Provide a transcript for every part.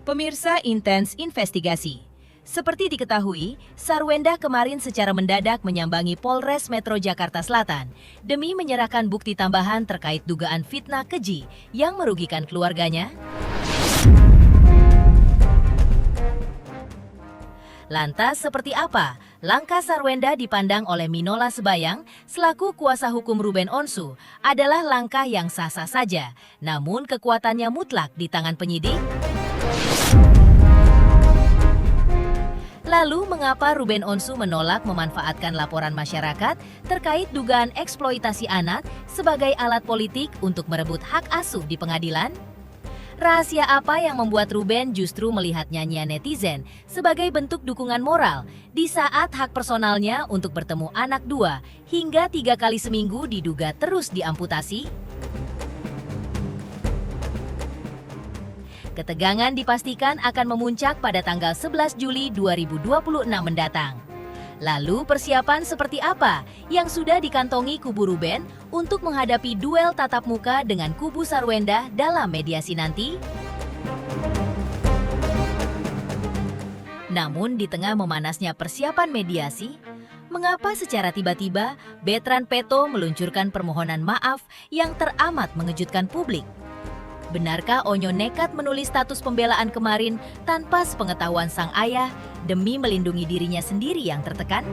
Pemirsa Intens Investigasi. Seperti diketahui, Sarwenda kemarin secara mendadak menyambangi Polres Metro Jakarta Selatan demi menyerahkan bukti tambahan terkait dugaan fitnah keji yang merugikan keluarganya. Lantas seperti apa langkah Sarwenda dipandang oleh Minola Sebayang selaku kuasa hukum Ruben Onsu adalah langkah yang sah-sah saja, namun kekuatannya mutlak di tangan penyidik? Lalu mengapa Ruben Onsu menolak memanfaatkan laporan masyarakat terkait dugaan eksploitasi anak sebagai alat politik untuk merebut hak asuh di pengadilan? Rahasia apa yang membuat Ruben justru melihat nyanyian netizen sebagai bentuk dukungan moral di saat hak personalnya untuk bertemu anak 2 hingga 3 kali seminggu diduga terus diamputasi? Ketegangan dipastikan akan memuncak pada tanggal 11 Juli 2026 mendatang. Lalu persiapan seperti apa yang sudah dikantongi kubu Ruben untuk menghadapi duel tatap muka dengan kubu Sarwenda dalam mediasi nanti? Namun di tengah memanasnya persiapan mediasi, mengapa secara tiba-tiba Betran Peto meluncurkan permohonan maaf yang teramat mengejutkan publik? Benarkah Onyo nekat menulis status pembelaan kemarin tanpa sepengetahuan sang ayah demi melindungi dirinya sendiri yang tertekan?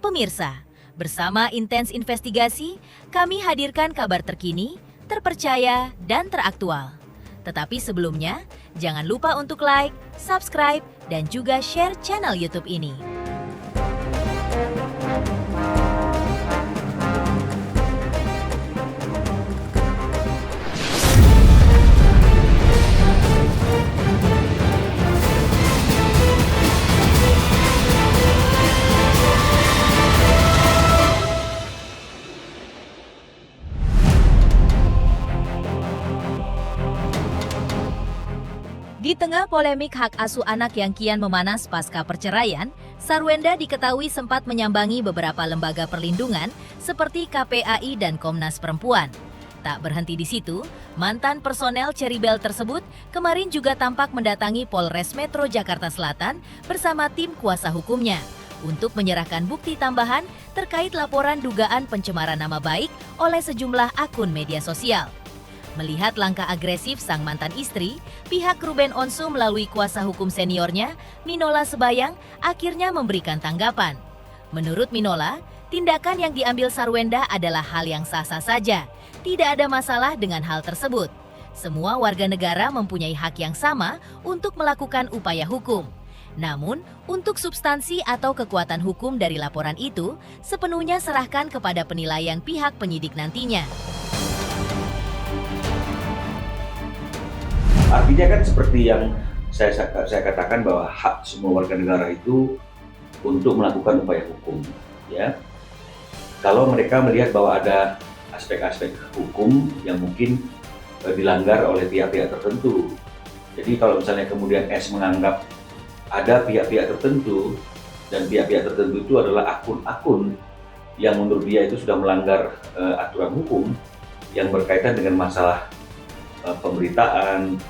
Pemirsa, bersama Intens Investigasi, kami hadirkan kabar terkini, terpercaya, dan teraktual. Tetapi sebelumnya, jangan lupa untuk like, subscribe, dan juga share channel YouTube ini. Di tengah polemik hak asuh anak yang kian memanas pasca perceraian, Sarwenda diketahui sempat menyambangi beberapa lembaga perlindungan seperti KPAI dan Komnas Perempuan. Tak berhenti di situ, mantan personel Ceribel tersebut kemarin juga tampak mendatangi Polres Metro Jakarta Selatan bersama tim kuasa hukumnya untuk menyerahkan bukti tambahan terkait laporan dugaan pencemaran nama baik oleh sejumlah akun media sosial. Melihat langkah agresif sang mantan istri, pihak Ruben Onsu melalui kuasa hukum seniornya, Minola Sebayang, akhirnya memberikan tanggapan. Menurut Minola, tindakan yang diambil Sarwenda adalah hal yang sah-sah saja. Tidak ada masalah dengan hal tersebut. Semua warga negara mempunyai hak yang sama untuk melakukan upaya hukum. Namun, untuk substansi atau kekuatan hukum dari laporan itu, sepenuhnya serahkan kepada penilaian pihak penyidik nantinya. Artinya kan seperti yang saya katakan bahwa hak semua warga negara itu untuk melakukan upaya hukum, ya. Kalau mereka melihat bahwa ada aspek-aspek hukum yang mungkin dilanggar oleh pihak-pihak tertentu. Jadi kalau misalnya kemudian S menganggap ada pihak-pihak tertentu dan pihak-pihak tertentu itu adalah akun-akun yang menurut dia itu sudah melanggar aturan hukum yang berkaitan dengan masalah pemberitaan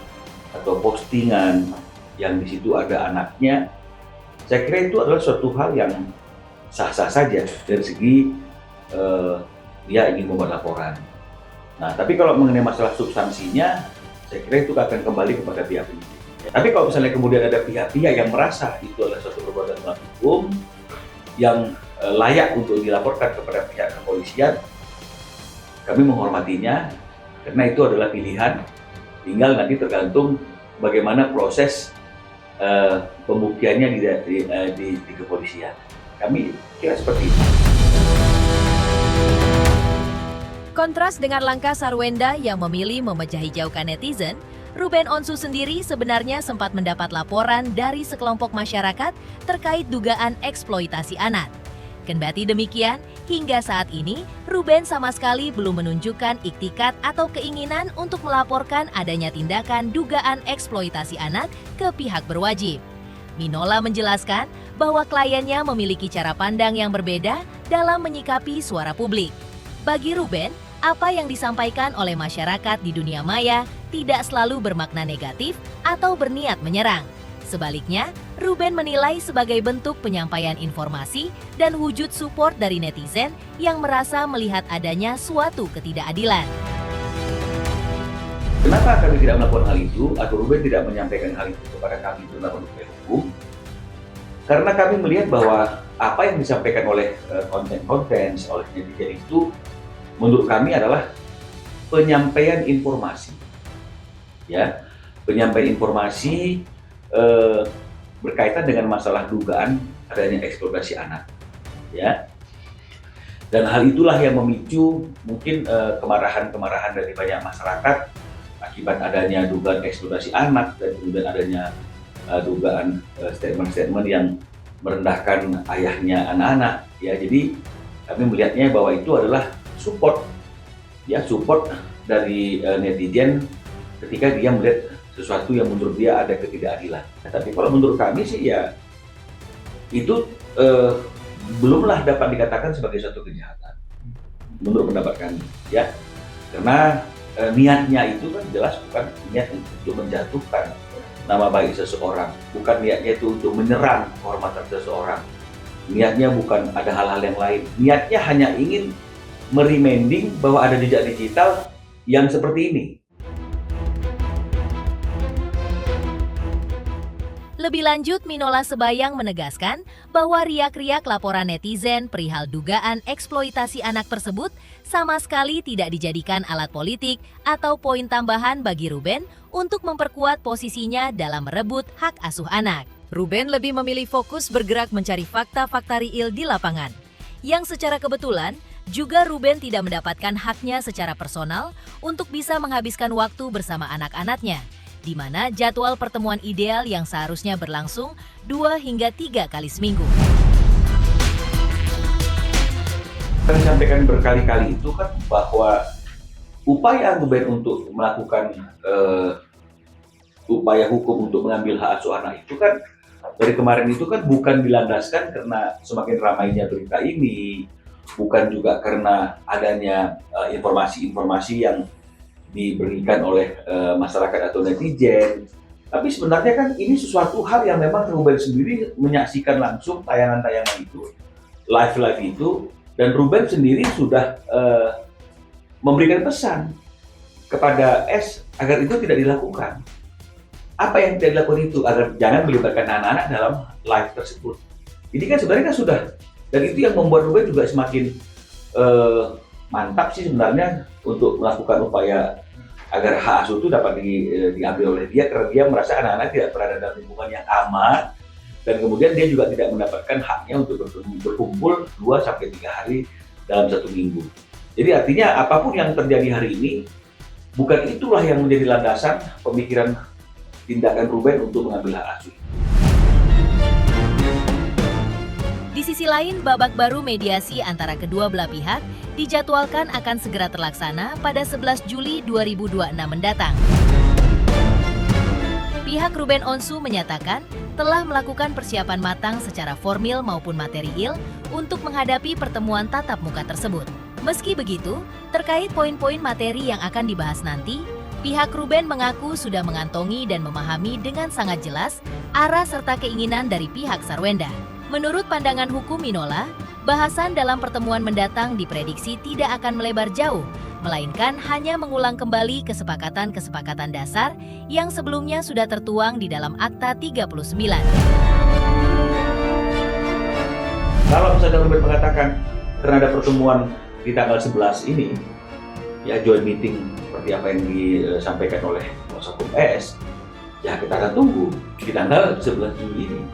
atau postingan yang di situ ada anaknya, saya kira itu adalah suatu hal yang sah-sah saja dari segi dia ingin membuat laporan. Nah, tapi kalau mengenai masalah substansinya, saya kira itu akan kembali kepada pihak penyidik. Tapi kalau misalnya kemudian ada pihak-pihak yang merasa itu adalah suatu perbuatan melawan hukum yang layak untuk dilaporkan kepada pihak kepolisian, kami menghormatinya karena itu adalah pilihan. Tinggal nanti tergantung bagaimana proses pembuktiannya di kepolisian. Kami kira seperti itu. Kontras dengan langkah Sarwenda yang memilih memecah hijaukan netizen, Ruben Onsu sendiri sebenarnya sempat mendapat laporan dari sekelompok masyarakat terkait dugaan eksploitasi anak. Kendati demikian, hingga saat ini, Ruben sama sekali belum menunjukkan iktikat atau keinginan untuk melaporkan adanya tindakan dugaan eksploitasi anak ke pihak berwajib. Minola menjelaskan bahwa kliennya memiliki cara pandang yang berbeda dalam menyikapi suara publik. Bagi Ruben, apa yang disampaikan oleh masyarakat di dunia maya tidak selalu bermakna negatif atau berniat menyerang. Sebaliknya, Ruben menilai sebagai bentuk penyampaian informasi dan wujud support dari netizen yang merasa melihat adanya suatu ketidakadilan. Kenapa kami tidak melakukan hal itu atau Ruben tidak menyampaikan hal itu kepada kami dalam upaya hukum? Karena kami melihat bahwa apa yang disampaikan oleh konten-konten oleh netizen itu menurut kami adalah penyampaian informasi. Ya, penyampaian informasi berkaitan dengan masalah dugaan adanya eksploitasi anak. Ya. Dan hal itulah yang memicu mungkin kemarahan-kemarahan dari banyak masyarakat akibat adanya dugaan eksploitasi anak dan kemudian adanya dugaan statement-statement yang merendahkan ayahnya anak-anak. Ya, jadi kami melihatnya bahwa itu adalah support dari netizen ketika dia melihat sesuatu yang menurut dia ada ketidakadilan. Nah, tapi kalau menurut kami sih ya itu belumlah dapat dikatakan sebagai suatu kejahatan menurut pendapat kami, ya, karena niatnya itu kan jelas bukan niat untuk menjatuhkan nama baik seseorang, bukan niatnya itu untuk menyerang kehormatan seseorang, niatnya bukan ada hal-hal yang lain, niatnya hanya ingin mereminding bahwa ada jejak digital yang seperti ini. Lebih lanjut, Minola Sebayang menegaskan bahwa riak-riak laporan netizen perihal dugaan eksploitasi anak tersebut sama sekali tidak dijadikan alat politik atau poin tambahan bagi Ruben untuk memperkuat posisinya dalam merebut hak asuh anak. Ruben lebih memilih fokus bergerak mencari fakta-fakta real di lapangan, yang secara kebetulan juga Ruben tidak mendapatkan haknya secara personal untuk bisa menghabiskan waktu bersama anak-anaknya, di mana jadwal pertemuan ideal yang seharusnya berlangsung 2 hingga 3 kali seminggu. Kami sampaikan berkali-kali itu kan bahwa upaya Ruben untuk melakukan upaya hukum untuk mengambil hak asuh anak itu kan dari kemarin itu kan bukan dilandaskan karena semakin ramainya berita ini, bukan juga karena adanya informasi-informasi yang diberikan oleh masyarakat atau netizen, tapi sebenarnya kan ini sesuatu hal yang memang Ruben sendiri menyaksikan langsung tayangan-tayangan itu, live itu, dan Ruben sendiri sudah memberikan pesan kepada S agar itu tidak dilakukan. Apa yang tidak dilakukan itu? Agar jangan melibatkan anak-anak dalam live tersebut. Ini kan sebenarnya kan sudah, dan itu yang membuat Ruben juga semakin mantap sih sebenarnya untuk melakukan upaya agar hak asuh itu dapat diambil oleh dia, karena dia merasa anak-anak tidak berada dalam lingkungan yang aman, dan kemudian dia juga tidak mendapatkan haknya untuk berkumpul 2-3 hari dalam 1 minggu. Jadi artinya apapun yang terjadi hari ini, bukan itulah yang menjadi landasan pemikiran tindakan Ruben untuk mengambil hak asuh. Di sisi lain, babak baru mediasi antara kedua belah pihak dijadwalkan akan segera terlaksana pada 11 Juli 2026 mendatang. Pihak Ruben Onsu menyatakan telah melakukan persiapan matang secara formil maupun material untuk menghadapi pertemuan tatap muka tersebut. Meski begitu, terkait poin-poin materi yang akan dibahas nanti, pihak Ruben mengaku sudah mengantongi dan memahami dengan sangat jelas arah serta keinginan dari pihak Sarwenda. Menurut pandangan hukum Minola, bahasan dalam pertemuan mendatang diprediksi tidak akan melebar jauh, melainkan hanya mengulang kembali kesepakatan-kesepakatan dasar yang sebelumnya sudah tertuang di dalam Akta 39. Kalau misalnya Ruben mengatakan terhadap pertemuan di tanggal 11 ini, ya joint meeting seperti apa yang disampaikan oleh kuasa hukum S, ya kita akan tunggu di tanggal 11 Juli ini.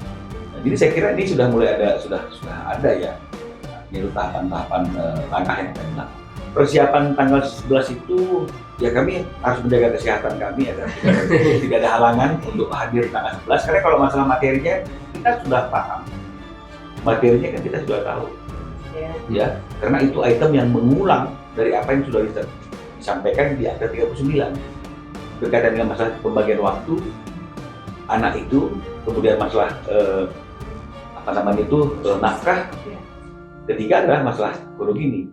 Jadi saya kira ini sudah mulai ada, sudah ada ya, yaitu tahapan-tahapan langkah yang akan dilakukan. Persiapan tanggal 11 itu ya kami harus menjaga kesehatan kami agar tidak ada halangan untuk hadir tanggal 11. Karena kalau masalah materinya kita sudah paham, materinya kan kita sudah tahu, ya. Karena itu item yang mengulang dari apa yang sudah disampaikan di Akta 39 berkaitan dengan masalah pembagian waktu anak itu, kemudian masalah nafkah. Ketiga adalah masalah monogami.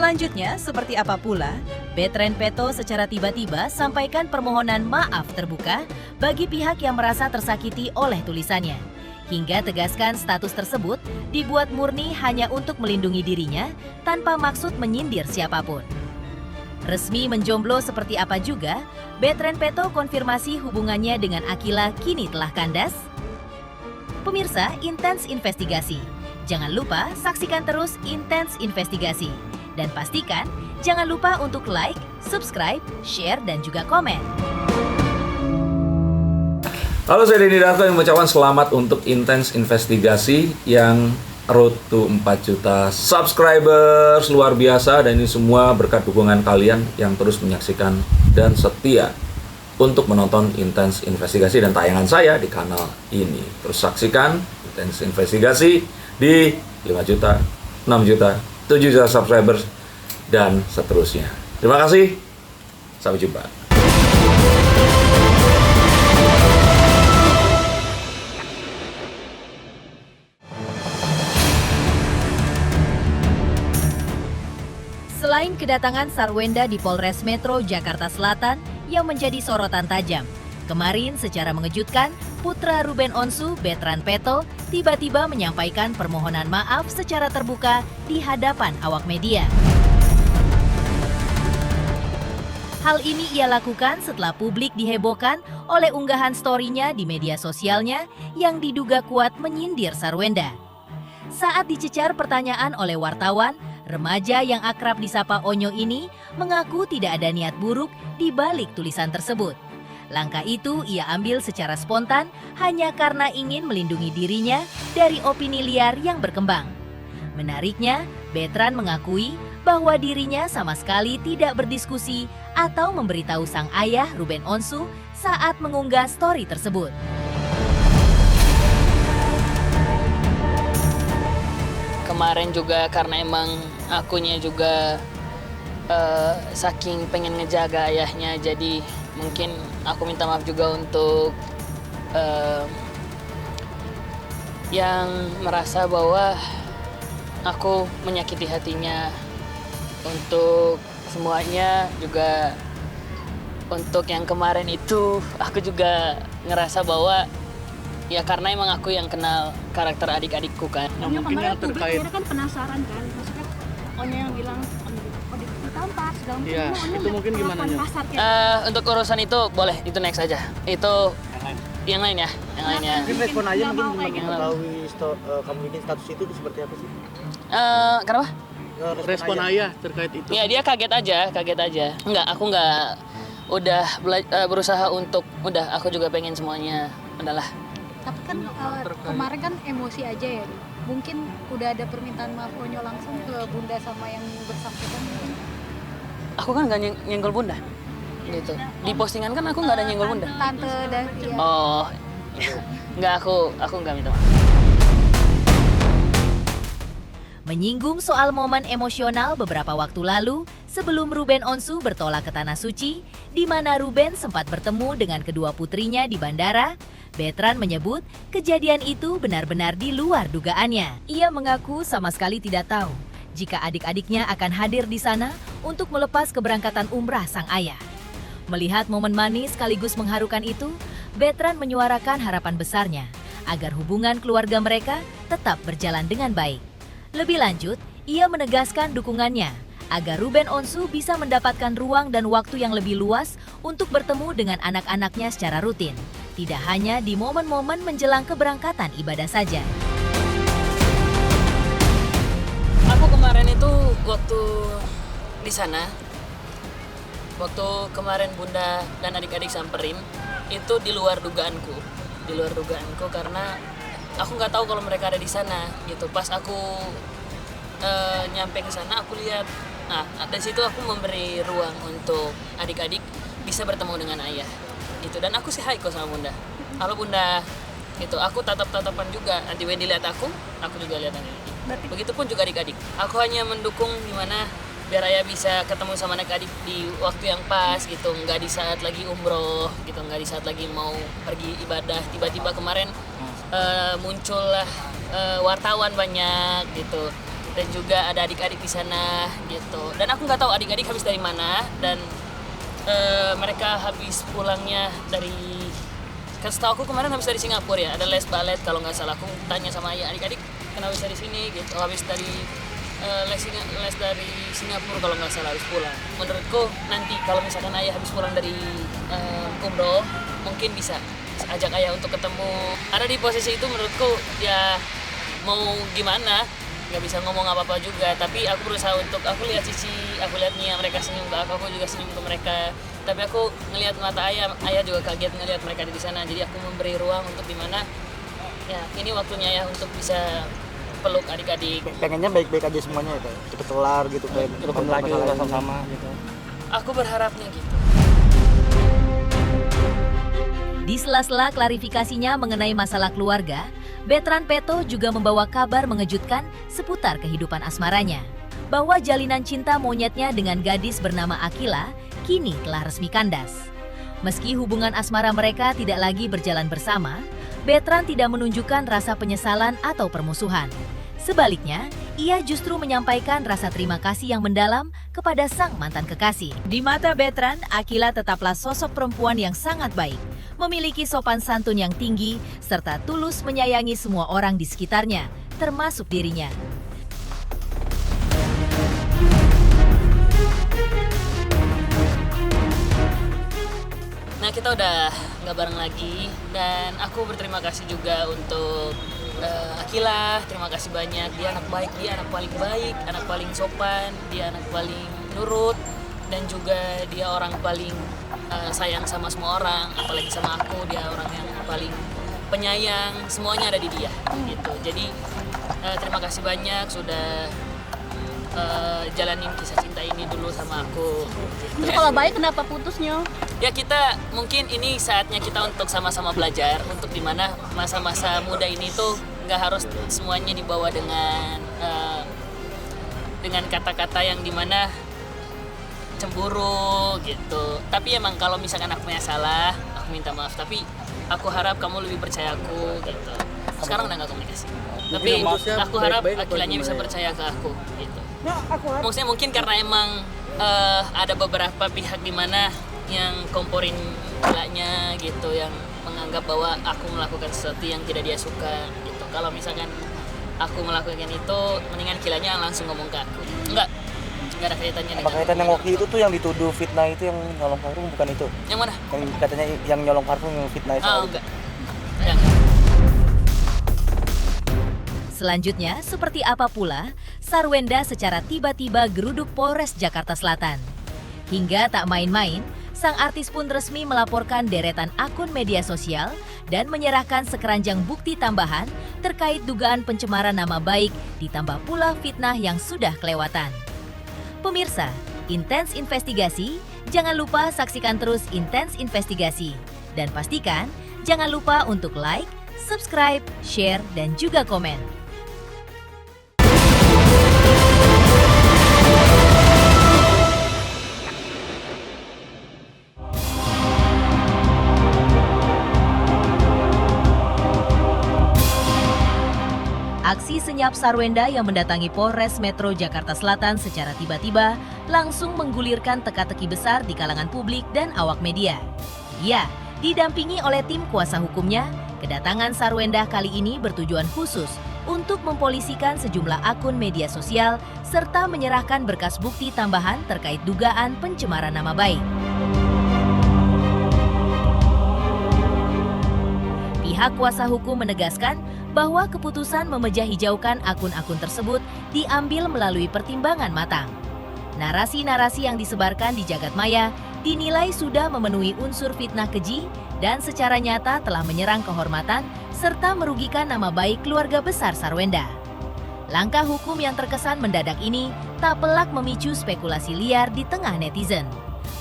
Selanjutnya, seperti apa pula, Betran Peto secara tiba-tiba sampaikan permohonan maaf terbuka bagi pihak yang merasa tersakiti oleh tulisannya. Hingga tegaskan status tersebut dibuat murni hanya untuk melindungi dirinya tanpa maksud menyindir siapapun. Resmi menjomblo seperti apa juga, Betran Peto konfirmasi hubungannya dengan Akila kini telah kandas. Pemirsa, Intens Investigasi. Jangan lupa saksikan terus Intens Investigasi. Dan pastikan jangan lupa untuk like, subscribe, share, dan juga komen. Halo, saya Denny Darto yang mengucapkan selamat untuk Intens Investigasi yang road to 4 juta subscribers, luar biasa. Dan ini semua berkat dukungan kalian yang terus menyaksikan dan setia untuk menonton Intens Investigasi dan tayangan saya di kanal ini. Terus saksikan Intens Investigasi di 5 juta, 6 juta, 7 juta subscribers, dan seterusnya. Terima kasih, sampai jumpa. Selain kedatangan Sarwenda di Polres Metro Jakarta Selatan yang menjadi sorotan tajam, kemarin secara mengejutkan, putra Ruben Onsu, Betran Peto, tiba-tiba menyampaikan permohonan maaf secara terbuka di hadapan awak media. Hal ini ia lakukan setelah publik dihebohkan oleh unggahan story-nya di media sosialnya yang diduga kuat menyindir Sarwenda. Saat dicecar pertanyaan oleh wartawan, remaja yang akrab disapa Onyo ini mengaku tidak ada niat buruk di balik tulisan tersebut. Langkah itu ia ambil secara spontan hanya karena ingin melindungi dirinya dari opini liar yang berkembang. Menariknya, Betran mengakui bahwa dirinya sama sekali tidak berdiskusi atau memberitahu sang ayah Ruben Onsu saat mengunggah story tersebut. Kemarin juga karena emang akunya juga saking pengen ngejaga ayahnya, jadi mungkin aku minta maaf juga untuk yang merasa bahwa aku menyakiti hatinya. Untuk semuanya juga, untuk yang kemarin itu aku juga ngerasa bahwa ya karena emang aku yang kenal karakter adik-adikku kan. Nah, mungkin yang terkait kan penasaran kan, maksudnya Onya yang bilang ditampar segala macam. Iya, itu mungkin gimana ya? Untuk urusan itu boleh, itu next aja. Itu yang lain ya, yang lainnya. Mungkin respon aja mungkin cuma yang mengetahui kamu bikin status itu seperti apa sih? Kenapa? Respon ayah terkait itu. Ya dia kaget aja. Enggak, aku enggak udah berusaha untuk aku juga pengen semuanya. Udahlah. Tapi kan kemarin kan emosi aja ya. Mungkin udah ada permintaan maaf Onyo langsung ke Bunda sama yang bersangkutan mungkin. Aku kan enggak nyenggol Bunda. Gitu. Di postingan kan aku enggak ada nyenggol Bunda. Tante dan ya. Oh. Enggak, aku enggak minta maaf. Menyinggung soal momen emosional beberapa waktu lalu sebelum Ruben Onsu bertolak ke Tanah Suci, di mana Ruben sempat bertemu dengan kedua putrinya di bandara, Betran menyebut kejadian itu benar-benar di luar dugaannya. Ia mengaku sama sekali tidak tahu jika adik-adiknya akan hadir di sana untuk melepas keberangkatan umrah sang ayah. Melihat momen manis sekaligus mengharukan itu, Betran menyuarakan harapan besarnya agar hubungan keluarga mereka tetap berjalan dengan baik. Lebih lanjut, ia menegaskan dukungannya agar Ruben Onsu bisa mendapatkan ruang dan waktu yang lebih luas untuk bertemu dengan anak-anaknya secara rutin, tidak hanya di momen-momen menjelang keberangkatan ibadah saja. Aku kemarin itu waktu di sana, waktu kemarin Bunda dan adik-adik samperin, itu di luar dugaanku karena aku nggak tahu kalau mereka ada di sana gitu. Pas aku nyampe ke sana, aku lihat, nah dari situ aku memberi ruang untuk adik-adik bisa bertemu dengan ayah gitu. Dan aku sih hai kok sama Bunda. Halo Bunda, gitu. Aku tatap-tatapan juga. Nanti Wendy lihat aku juga lihat adik-adik. Begitupun juga adik-adik. Aku hanya mendukung gimana biar ayah bisa ketemu sama adik-adik di waktu yang pas gitu, nggak di saat lagi umroh gitu, nggak di saat lagi mau pergi ibadah. Tiba-tiba kemarin muncullah wartawan banyak gitu. dan juga ada adik-adik di sana gitu. Dan aku nggak tahu adik-adik habis dari mana, dan mereka habis pulangnya dari, kan setahu aku kemarin habis dari Singapura ya, ada les balet kalau nggak salah. Aku tanya sama ayah, adik-adik kenapa habis dari sini gitu, habis dari les dari Singapura kalau nggak salah habis pulang. Menurutku nanti kalau misalkan ayah habis pulang dari umroh, mungkin bisa ajak ayah untuk ketemu. Karena di posisi itu menurutku ya mau gimana, nggak bisa ngomong apa-apa juga, tapi aku berusaha untuk, aku lihat Cici, aku lihat Nia, mereka senyum ke aku juga senyum ke mereka, tapi aku ngelihat mata ayah juga kaget ngelihat mereka ada di sana. Jadi aku memberi ruang untuk dimana ya ini waktunya ya untuk bisa peluk adik-adik. Pengennya baik-baik aja semuanya ya, kayak cepet kelar gitu, kayak ketemu lagi sama gitu. Aku berharapnya gitu. Di sela-sela klarifikasinya mengenai masalah keluarga, Betran Peto juga membawa kabar mengejutkan seputar kehidupan asmaranya. Bahwa jalinan cinta monyetnya dengan gadis bernama Akila kini telah resmi kandas. Meski hubungan asmara mereka tidak lagi berjalan bersama, Betran tidak menunjukkan rasa penyesalan atau permusuhan. Sebaliknya, ia justru menyampaikan rasa terima kasih yang mendalam kepada sang mantan kekasih. Di mata Betran, Akila tetaplah sosok perempuan yang sangat baik, memiliki sopan santun yang tinggi, serta tulus menyayangi semua orang di sekitarnya, termasuk dirinya. Nah, kita udah nggak bareng lagi, dan aku berterima kasih juga untuk Akila. Terima kasih banyak, dia anak baik, dia anak paling baik, anak paling sopan, dia anak paling nurut, dan juga dia orang paling sayang sama semua orang, apalagi sama aku. Dia orang yang paling penyayang, semuanya ada di dia gitu. Jadi terima kasih banyak sudah jalanin kisah cinta ini dulu sama aku. Terus kalau baik kenapa putusnya? Ya kita mungkin ini saatnya kita untuk sama-sama belajar, untuk dimana masa-masa muda ini tuh nggak harus semuanya dibawa dengan kata-kata yang dimana cemburu gitu. Tapi emang kalau misalkan aku punya salah, aku minta maaf. Tapi aku harap kamu lebih percaya aku gitu. Sekarang udah nggak komunikasi. Tapi aku harap Akilanya bisa percaya ke aku gitu. Maksudnya mungkin karena emang ada beberapa pihak di mana yang komporin Kilanya gitu, yang menganggap bahwa aku melakukan sesuatu yang tidak dia suka gitu. Kalau misalkan aku melakukan itu, mendingan Kilanya langsung ngomong ke aku. Enggak ada kaitannya dengan. Apa kaitan yang waktu itu tuh yang dituduh fitnah itu, yang nyolong parfum, bukan itu? Yang mana? Yang katanya yang nyolong parfum yang fitnah itu. Enggak. Jangan. Selanjutnya, seperti apa pula, Sarwenda secara tiba-tiba geruduk Polres Jakarta Selatan. Hingga tak main-main, sang artis pun resmi melaporkan deretan akun media sosial dan menyerahkan sekeranjang bukti tambahan terkait dugaan pencemaran nama baik, ditambah pula fitnah yang sudah kelewatan. Pemirsa, Intens Investigasi, jangan lupa saksikan terus Intens Investigasi. Dan pastikan, jangan lupa untuk like, subscribe, share, dan juga komen. Aksi senyap Sarwenda yang mendatangi Polres Metro Jakarta Selatan secara tiba-tiba langsung menggulirkan teka-teki besar di kalangan publik dan awak media. Ya, didampingi oleh tim kuasa hukumnya, kedatangan Sarwenda kali ini bertujuan khusus untuk mempolisikan sejumlah akun media sosial serta menyerahkan berkas bukti tambahan terkait dugaan pencemaran nama baik. Pihak kuasa hukum menegaskan bahwa keputusan memejah hijaukan akun-akun tersebut diambil melalui pertimbangan matang. Narasi-narasi yang disebarkan di jagat maya dinilai sudah memenuhi unsur fitnah keji dan secara nyata telah menyerang kehormatan serta merugikan nama baik keluarga besar Sarwenda. Langkah hukum yang terkesan mendadak ini tak pelak memicu spekulasi liar di tengah netizen.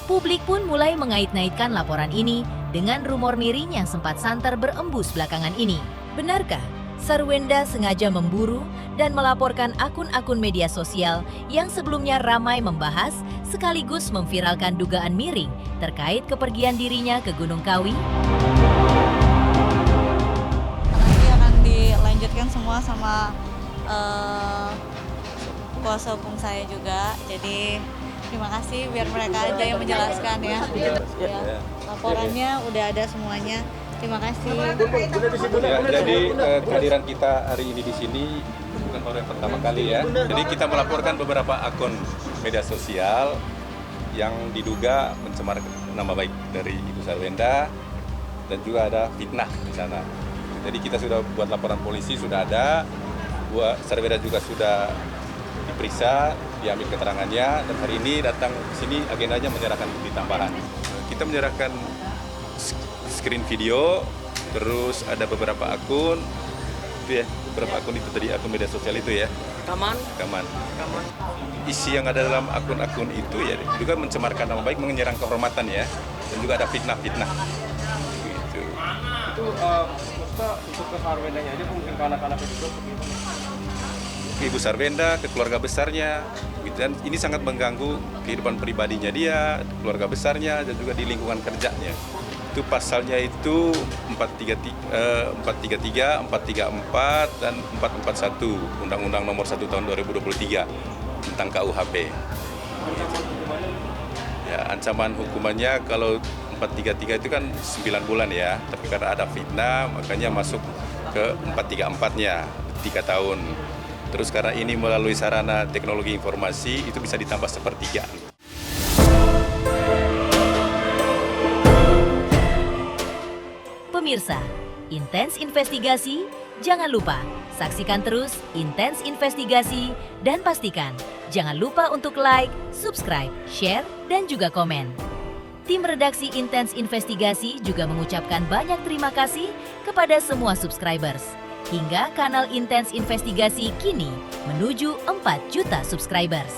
Publik pun mulai mengait-ngaitkan laporan ini dengan rumor miring yang sempat santer berembus belakangan ini. Benarkah Sarwenda sengaja memburu dan melaporkan akun-akun media sosial yang sebelumnya ramai membahas sekaligus memviralkan dugaan miring terkait kepergian dirinya ke Gunung Kawi? Nanti akan dilanjutkan semua sama kuasa hukum saya juga. Jadi terima kasih, biar mereka aja yang menjelaskan ya. Ya, laporannya udah ada semuanya. Terima kasih. Ya, jadi kehadiran kita hari ini di sini bukan baru yang pertama kali ya. Jadi kita melaporkan beberapa akun media sosial yang diduga mencemarkan nama baik dari Ibu Sarwenda dan juga ada fitnah di sana. Jadi kita sudah buat laporan polisi, sudah ada. Sarwenda juga sudah diperiksa, diambil keterangannya, dan hari ini datang ke sini agendanya menyerahkan bukti tambahan. Kita menyerahkan screen video, terus ada beberapa akun, itu ya, beberapa akun itu tadi, akun media sosial itu ya. Kaman. Isi yang ada dalam akun-akun itu ya juga mencemarkan nama baik, menyerang kehormatan ya, dan juga ada fitnah-fitnah. Gitu. Itu untuk ke Sarwendanya aja mungkin ke anak-anak juga begitu. Ibu Sarwenda, ke keluarga besarnya, gitu. Dan ini sangat mengganggu kehidupan pribadinya dia, keluarga besarnya, dan juga di lingkungan kerjanya. Itu pasalnya itu 433, 434, dan 441 Undang-Undang Nomor 1 Tahun 2023 tentang KUHP. Ya, ancaman hukumannya kalau 433 itu kan 9 bulan ya, tapi karena ada fitnah makanya masuk ke 434-nya 3 tahun. Terus karena ini melalui sarana teknologi informasi itu bisa ditambah sepertiga. Pemirsa, Intens Investigasi, jangan lupa saksikan terus Intens Investigasi dan pastikan jangan lupa untuk like, subscribe, share, dan juga komen. Tim redaksi Intens Investigasi juga mengucapkan banyak terima kasih kepada semua subscribers. Hingga kanal Intens Investigasi kini menuju 4 juta subscribers.